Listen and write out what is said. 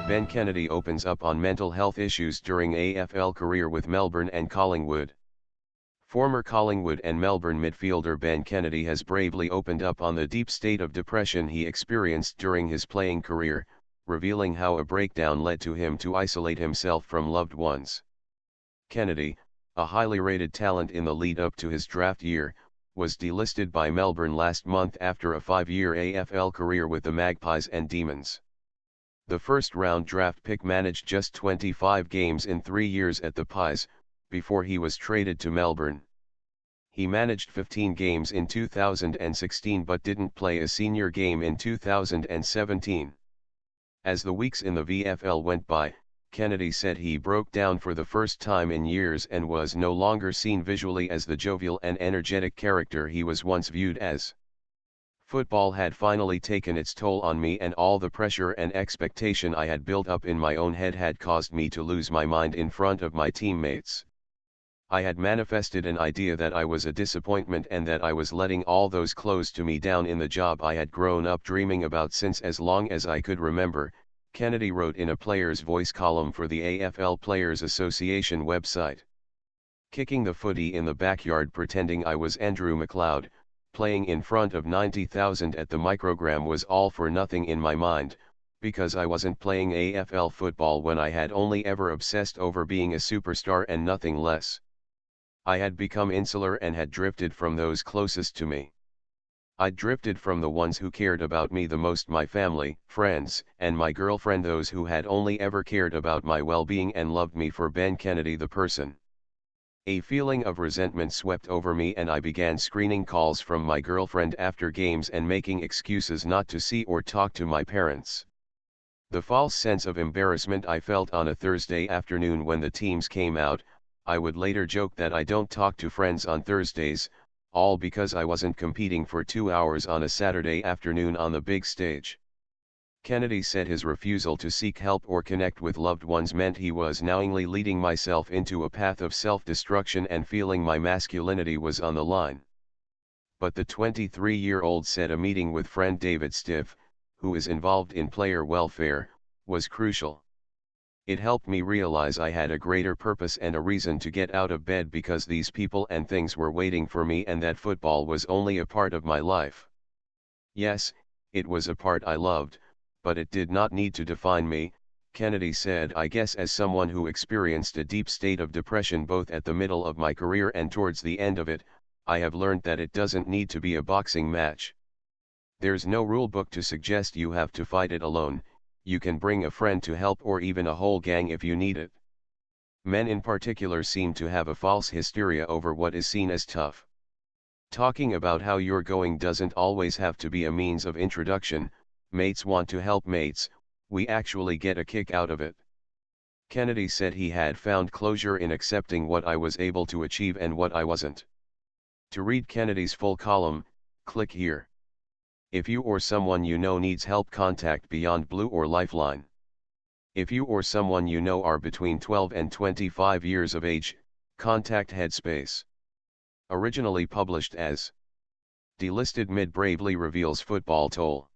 Ben Kennedy opens up on mental health issues during AFL career with Melbourne and Collingwood. Former Collingwood and Melbourne midfielder Ben Kennedy has bravely opened up on the deep state of depression he experienced during his playing career, revealing how a breakdown led to him to isolate himself from loved ones. Kennedy, a highly rated talent in the lead-up to his draft year, was delisted by Melbourne last month after a 5-year AFL career with the Magpies and Demons. The first-round draft pick managed just 25 games in 3 years at the Pies, before he was traded to Melbourne. He managed 15 games in 2016 but didn't play a senior game in 2017. As the weeks in the VFL went by, Kennedy said he broke down for the first time in years and was no longer seen visually as the jovial and energetic character he was once viewed as. Football had finally taken its toll on me, and all the pressure and expectation I had built up in my own head had caused me to lose my mind in front of my teammates. I had manifested an idea that I was a disappointment and that I was letting all those close to me down in the job I had grown up dreaming about since as long as I could remember, Kennedy wrote in a Player's Voice column for the AFL Players Association website. Kicking the footy in the backyard pretending I was Andrew McLeod, playing in front of 90,000 at the microgram was all for nothing in my mind, because I wasn't playing AFL football when I had only ever obsessed over being a superstar and nothing less. I had become insular and had drifted from those closest to me. I'd drifted from the ones who cared about me the most, my family, friends, and my girlfriend, those who had only ever cared about my well-being and loved me for Ben Kennedy the person. A feeling of resentment swept over me and I began screening calls from my girlfriend after games and making excuses not to see or talk to my parents. The false sense of embarrassment I felt on a Thursday afternoon when the teams came out, I would later joke that I don't talk to friends on Thursdays, all because I wasn't competing for 2 hours on a Saturday afternoon on the big stage. Kennedy said his refusal to seek help or connect with loved ones meant he was knowingly leading myself into a path of self-destruction and feeling my masculinity was on the line. But the 23-year-old said a meeting with friend David Stiff, who is involved in player welfare, was crucial. It helped me realize I had a greater purpose and a reason to get out of bed because these people and things were waiting for me and that football was only a part of my life. Yes, it was a part I loved, but it did not need to define me, Kennedy said. I guess as someone who experienced a deep state of depression both at the middle of my career and towards the end of it, I have learned that it doesn't need to be a boxing match. There's no rule book to suggest you have to fight it alone. You can bring a friend to help or even a whole gang if you need it. Men in particular seem to have a false hysteria over what is seen as tough. Talking about how you're going doesn't always have to be a means of introduction. Mates want to help mates, we actually get a kick out of it. Kennedy said he had found closure in accepting what I was able to achieve and what I wasn't. To read Kennedy's full column, click here. If you or someone you know needs help, contact Beyond Blue or Lifeline. If you or someone you know are between 12 and 25 years of age, contact Headspace. Originally published as Delisted Mid bravely reveals football toll.